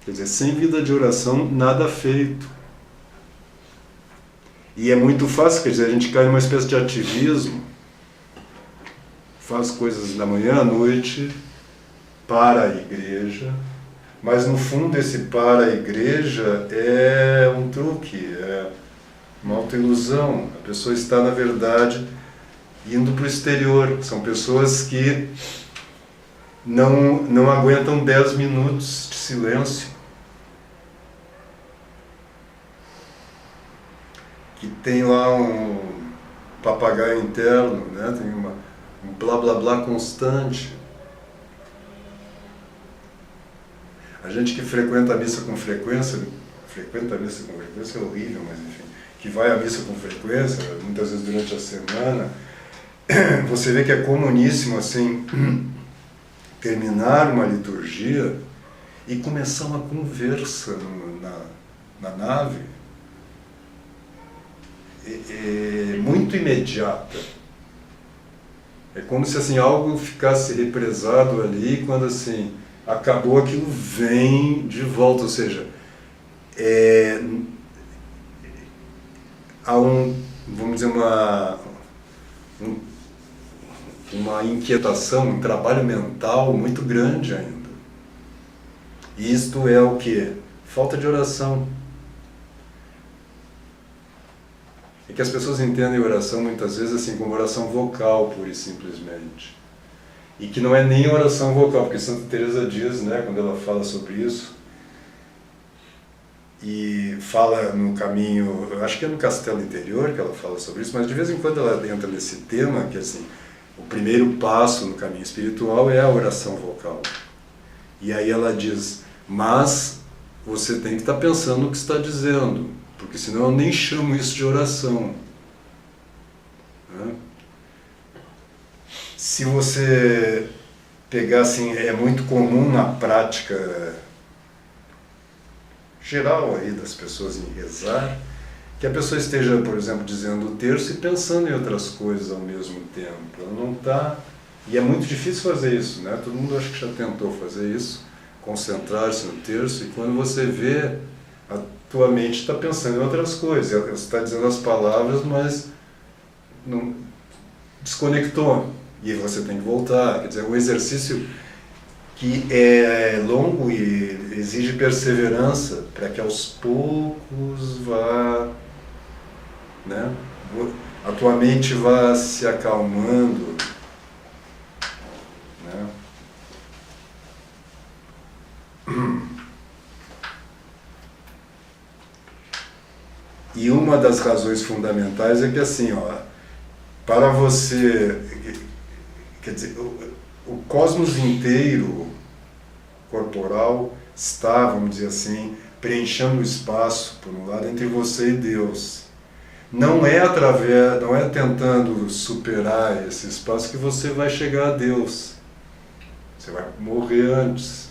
Quer dizer, sem vida de oração, nada feito. E é muito fácil, quer dizer, a gente cai numa espécie de ativismo, faz coisas da manhã à noite para a igreja, mas no fundo esse para a igreja é um truque, é uma autoilusão. A pessoa está, na verdade, indo para o exterior. São pessoas que não aguentam 10 minutos de silêncio. Que tem lá um papagaio interno, né? Tem um blá blá blá constante. A gente que frequenta a missa com frequência é horrível, mas enfim, que vai à missa com frequência, muitas vezes durante a semana, você vê que é comuníssimo assim, terminar uma liturgia e começar uma conversa na nave, muito imediata. É como se assim, algo ficasse represado ali, quando assim, acabou, aquilo vem de volta, ou seja, há vamos dizer, uma inquietação, um trabalho mental muito grande ainda. E isto é o quê? Falta de oração. É que as pessoas entendem oração muitas vezes assim como oração vocal, pura e simplesmente. E que não é nem oração vocal, porque Santa Teresa diz, né, quando ela fala sobre isso, e fala no caminho, eu acho que é no Castelo Interior que ela fala sobre isso, mas de vez em quando ela entra nesse tema, que assim, o primeiro passo no caminho espiritual é a oração vocal. E aí ela diz, mas você tem que estar pensando no que está dizendo, porque senão eu nem chamo isso de oração. Né? Se você pegar assim, é muito comum na prática geral aí das pessoas em rezar, que a pessoa esteja, por exemplo, dizendo o terço e pensando em outras coisas ao mesmo tempo. Ela não está... E é muito difícil fazer isso, né? Todo mundo acho que já tentou fazer isso, concentrar-se no terço, e quando você vê, a tua mente está pensando em outras coisas. Você está dizendo as palavras, mas não desconectou. E você tem que voltar. Quer dizer, é um exercício que é longo e exige perseverança para que aos poucos vá, né, a tua mente vá se acalmando, né? E uma das razões fundamentais é que assim, ó, para você, quer dizer, o cosmos inteiro corporal está, vamos dizer assim, preenchendo o espaço, por um lado, entre você e Deus. Não é tentando superar esse espaço que você vai chegar a Deus. Você vai morrer antes,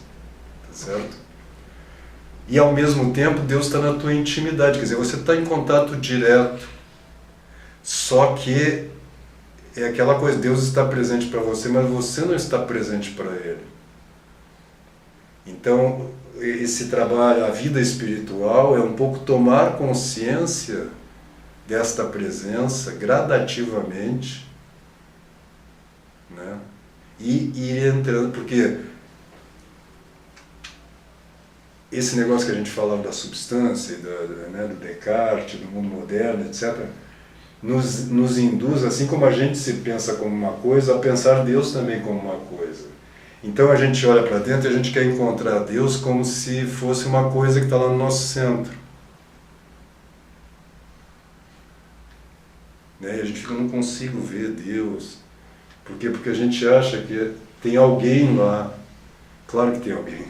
tá certo? E ao mesmo tempo Deus está na tua intimidade, quer dizer, você está em contato direto. Só que é aquela coisa, Deus está presente para você, mas você não está presente para Ele. Então, esse trabalho, a vida espiritual, é um pouco tomar consciência desta presença gradativamente, né? E ir entrando, porque esse negócio que a gente falava da substância, né, do Descartes, do mundo moderno, etc., nos induz, assim como a gente se pensa como uma coisa, a pensar Deus também como uma coisa. Então a gente olha para dentro e a gente quer encontrar Deus como se fosse uma coisa que está lá no nosso centro. Né? E a gente fica, não consigo ver Deus. Por quê? Porque a gente acha que tem alguém lá. Claro que tem alguém,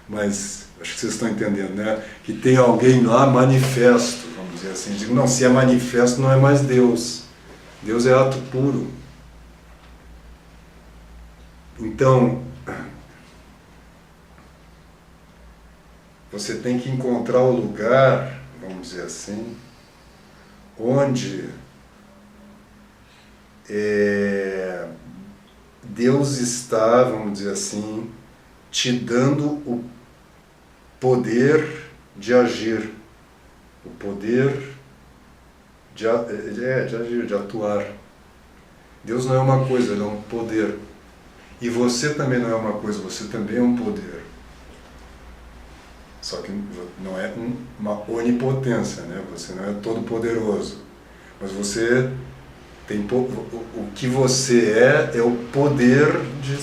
mas acho que vocês estão entendendo, né? Que tem alguém lá manifesto, vamos dizer assim. Digo, não, se é manifesto não é mais Deus. Deus é ato puro. Então, você tem que encontrar o lugar, vamos dizer assim, onde Deus está, vamos dizer assim, te dando o poder de agir, o poder de agir, de atuar. Deus não é uma coisa, Ele é um poder. E você também não é uma coisa, você também é um poder. Só que não é uma onipotência, né? Você não é todo poderoso. Mas você tem o que você é o poder de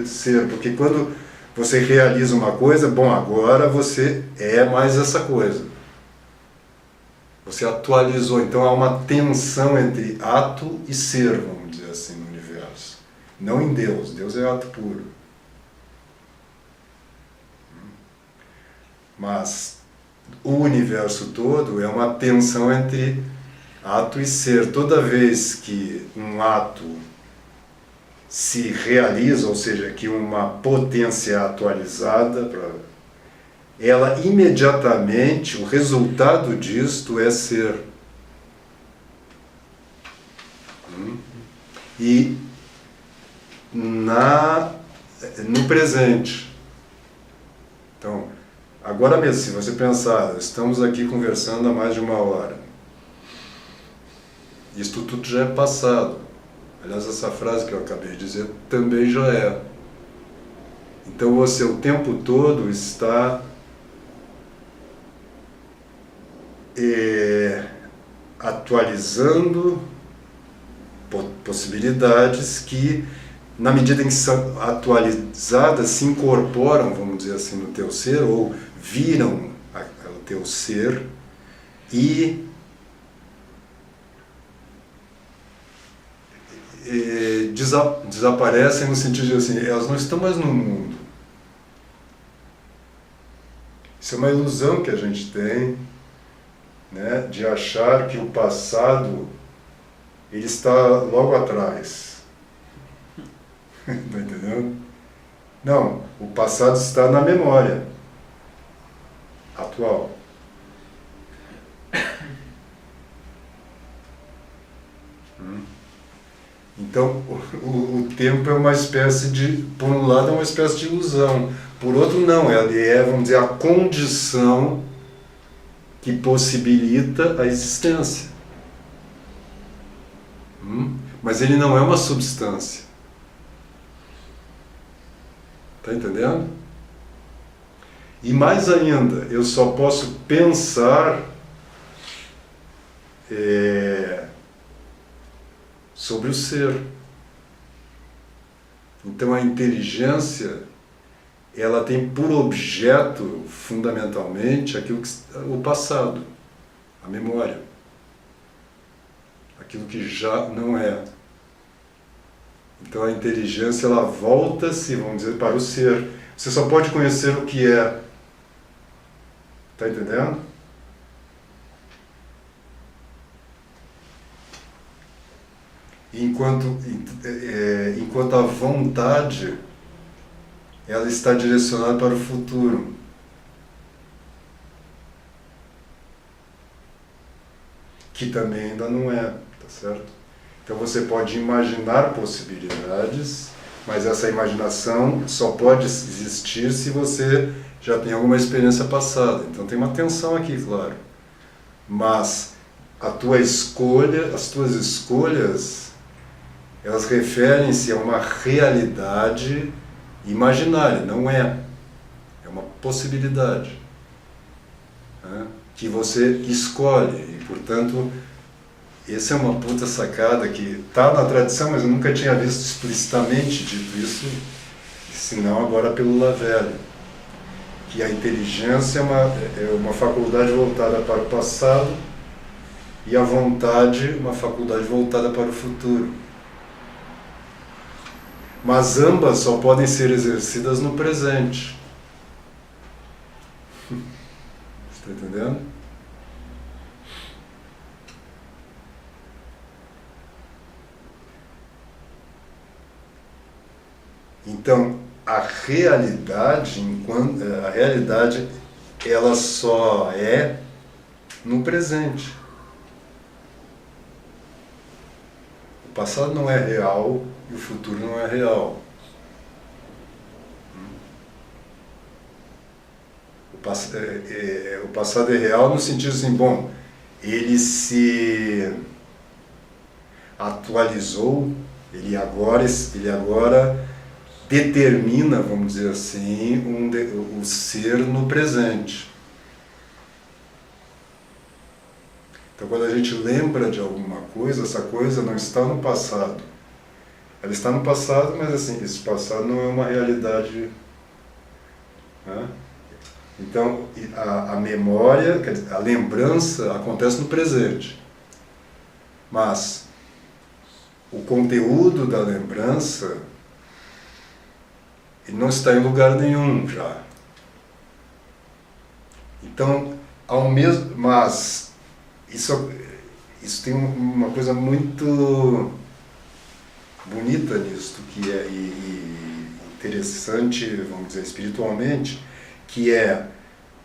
ser. Porque quando você realiza uma coisa, bom, agora você é mais essa coisa. Você atualizou, então há uma tensão entre ato e ser, vamos dizer assim, no universo. Não em Deus, Deus é ato puro. Mas o universo todo é uma tensão entre ato e ser. Toda vez que um ato se realiza, ou seja, que uma potência é atualizada, ela imediatamente, o resultado disto é ser. E no presente. Então, agora mesmo, se você pensar, estamos aqui conversando há mais de 1 hora. Isto tudo já é passado. Aliás, essa frase que eu acabei de dizer também já é. Então você o tempo todo está atualizando possibilidades que, na medida em que são atualizadas, se incorporam, vamos dizer assim, no teu ser, ou viram o teu ser e desaparecem no sentido de assim, elas não estão mais no mundo. Isso é uma ilusão que a gente tem, né, de achar que o passado ele está logo atrás. Está entendendo? Não, o passado está na memória atual. Então, o tempo é uma espécie de, por um lado, é uma espécie de ilusão, por outro não, ele é, vamos dizer, a condição que possibilita a existência. Mas ele não é uma substância. Está entendendo? E mais ainda, eu só posso pensar sobre o ser. Então a inteligência, ela tem por objeto, fundamentalmente, o passado, a memória. Aquilo que já não é. Então a inteligência, ela volta-se, vamos dizer, para o ser. Você só pode conhecer o que é. Está entendendo? Enquanto a vontade, ela está direcionada para o futuro. Que também ainda não é, tá certo? Então você pode imaginar possibilidades, mas essa imaginação só pode existir se você já tem alguma experiência passada. Então tem uma tensão aqui, claro. Mas as tuas escolhas, elas referem-se a uma realidade imaginária, não é. É uma possibilidade, né, que você escolhe. E, portanto, essa é uma puta sacada que está na tradição, mas eu nunca tinha visto explicitamente dito isso, senão agora pelo Lavelle. Que a inteligência é uma faculdade voltada para o passado e a vontade uma faculdade voltada para o futuro. Mas ambas só podem ser exercidas no presente. Está entendendo? Então, a realidade, ela só é no presente. O passado não é real e o futuro não é real. o passado é real no sentido assim, bom, ele se atualizou, ele agora determina, vamos dizer assim, o ser no presente. Então, quando a gente lembra de alguma coisa, essa coisa não está no passado. Ela está no passado, mas assim, esse passado não é uma realidade. Né? Então, a memória, quer dizer, a lembrança acontece no presente. Mas o conteúdo da lembrança ele não está em lugar nenhum já. Então, mas isso tem uma coisa muito bonita nisso, que é e interessante, vamos dizer, espiritualmente, que é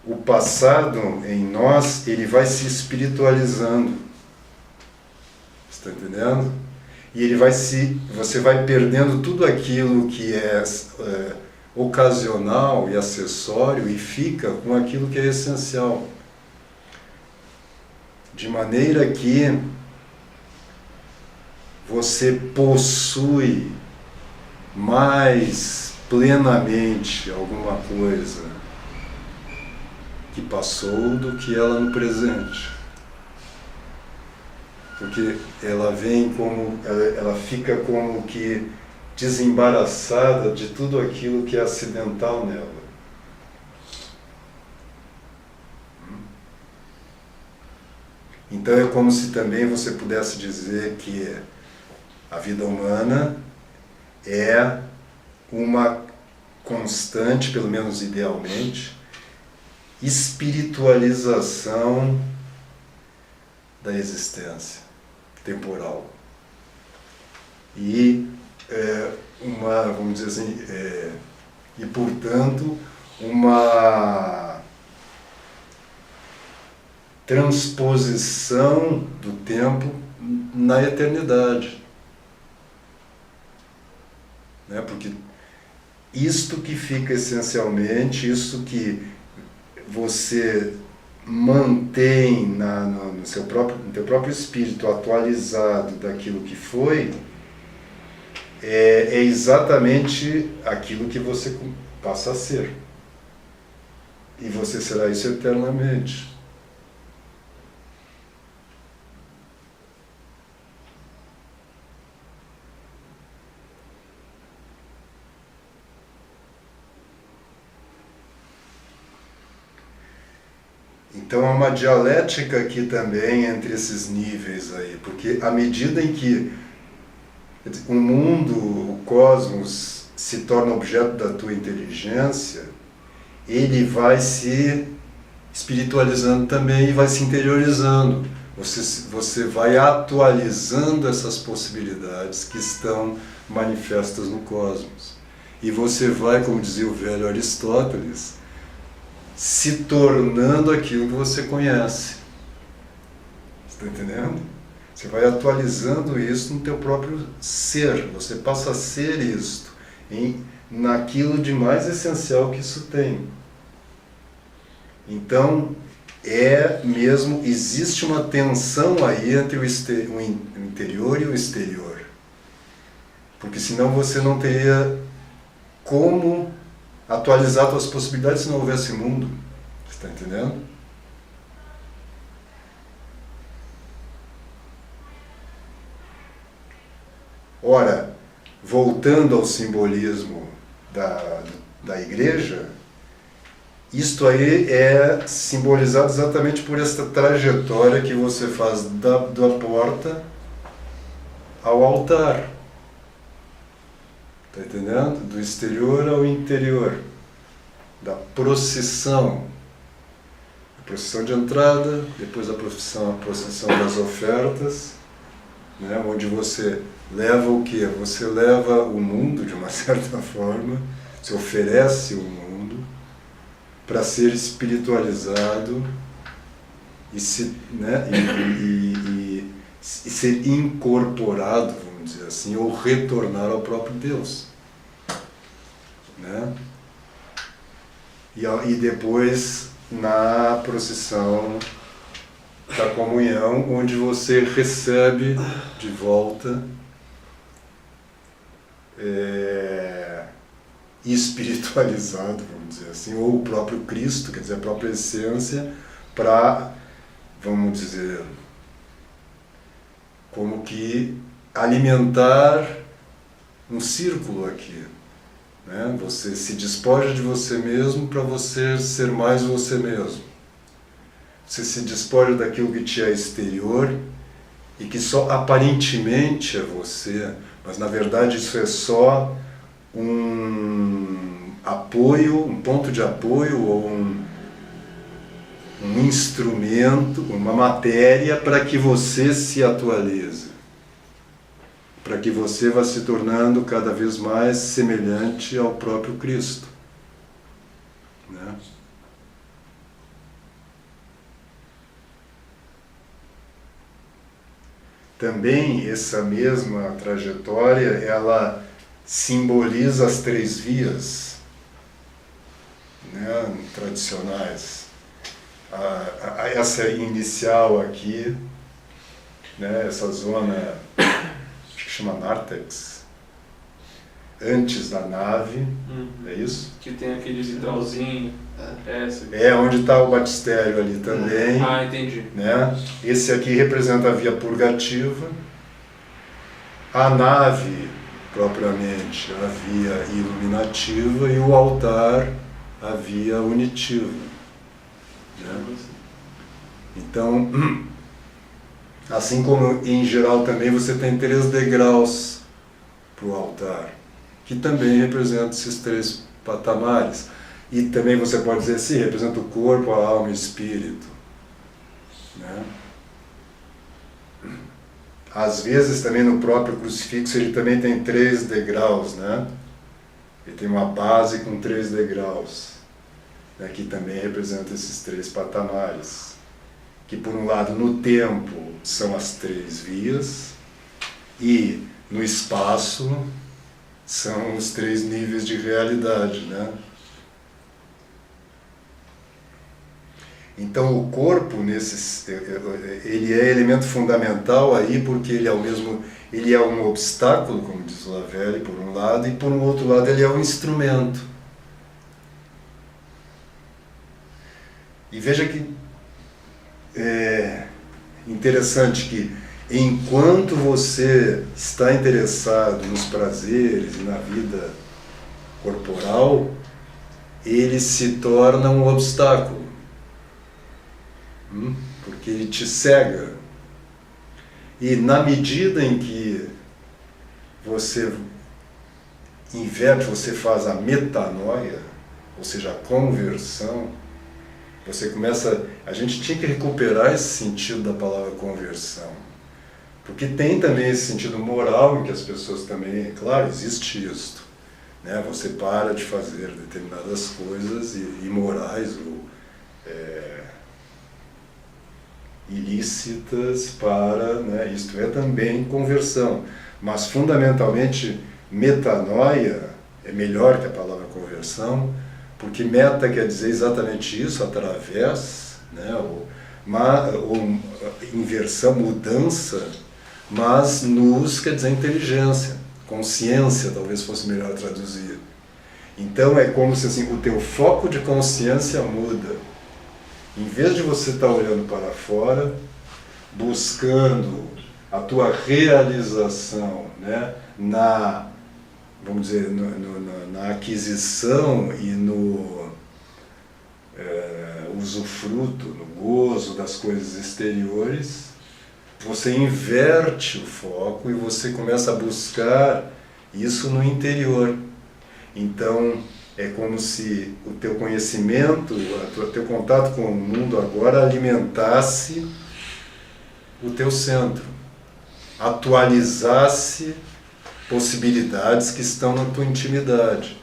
o passado em nós, ele vai se espiritualizando. Está entendendo? E você vai perdendo tudo aquilo que é ocasional e acessório e fica com aquilo que é essencial. De maneira que você possui mais plenamente alguma coisa que passou do que ela no presente. Porque ela fica como que desembaraçada de tudo aquilo que é acidental nela. Então é como se também você pudesse dizer que a vida humana é uma constante, pelo menos idealmente, espiritualização da existência temporal. E vamos dizer assim, e portanto, uma transposição do tempo na eternidade. Né? Porque isto que fica essencialmente, isso que você mantém no teu próprio espírito atualizado daquilo que foi, é exatamente aquilo que você passa a ser. E você será isso eternamente. Então há uma dialética aqui também entre esses níveis aí, porque à medida em que o mundo, o cosmos, se torna objeto da tua inteligência, ele vai se espiritualizando também e vai se interiorizando. Você vai atualizando essas possibilidades que estão manifestas no cosmos. E você vai, como dizia o velho Aristóteles, se tornando aquilo que você conhece. Está entendendo? Você vai atualizando isso no teu próprio ser. Você passa a ser isto, naquilo de mais essencial que isso tem. Então, existe uma tensão aí entre o interior e o exterior. Porque senão você não teria como atualizar suas possibilidades se não houvesse mundo. Está entendendo? Ora, voltando ao simbolismo da igreja, isto aí é simbolizado exatamente por esta trajetória que você faz da porta ao altar. Está entendendo? Do exterior ao interior. Da procissão. A procissão de entrada, depois a procissão das ofertas, né, onde você leva o quê? Você leva o mundo, de uma certa forma, você oferece o mundo para ser espiritualizado e ser incorporado, vamos dizer assim, ou retornar ao próprio Deus. Né? e depois na procissão da comunhão, onde você recebe de volta espiritualizado, vamos dizer assim, ou o próprio Cristo, quer dizer, a própria essência, para, vamos dizer, como que alimentar um círculo aqui. Né? Você se despoja de você mesmo para você ser mais você mesmo. Você se despoja daquilo que te é exterior e que só aparentemente é você, mas na verdade isso é só um apoio, um ponto de apoio ou um instrumento, uma matéria para que você se atualize, para que você vá se tornando cada vez mais semelhante ao próprio Cristo. Né? Também essa mesma trajetória, ela simboliza as 3 vias, né, tradicionais. Essa inicial aqui, né, essa zona, acho que chama Narthex, antes da nave, é isso? Que tem aquele vitralzinho. Onde está o batistério ali também. Ah, entendi. Né? Esse aqui representa a via purgativa. A nave, propriamente, a via iluminativa, e o altar, a via unitiva. Né? Então, assim como em geral também você tem 3 degraus para o altar, que também representam esses 3 patamares. E também você pode dizer assim, representa o corpo, a alma e o espírito. Né? Às vezes também no próprio crucifixo ele também tem 3 degraus, né? Ele tem uma base com 3 degraus, né? Que também representa esses 3 patamares. Que por um lado no tempo são as 3 vias e no espaço são os 3 níveis de realidade, né? Então o corpo ele é elemento fundamental aí porque ele é um obstáculo, como diz o Lavelle, por um lado, e por um outro lado ele é um instrumento. E veja que é interessante que enquanto você está interessado nos prazeres e na vida corporal, ele se torna um obstáculo. Porque ele te cega. E na medida em que você inverte, você faz a metanoia, ou seja, a conversão, você começa... A gente tinha que recuperar esse sentido da palavra conversão. Porque tem também esse sentido moral em que as pessoas também... Claro, existe isto. Né? Você para de fazer determinadas coisas imorais ou... ilícitas para, né, isto é também conversão, mas fundamentalmente metanoia é melhor que a palavra conversão, porque meta quer dizer exatamente isso, através, né, ou inversão, mudança, mas nous quer dizer inteligência, consciência talvez fosse melhor traduzir. Então é como se assim, o teu foco de consciência muda. Em vez de você estar olhando para fora, buscando a tua realização, né, vamos dizer, na aquisição e no usufruto, no gozo das coisas exteriores, você inverte o foco e você começa a buscar isso no interior. Então, é como se o teu conhecimento, o teu contato com o mundo agora alimentasse o teu centro, atualizasse possibilidades que estão na tua intimidade.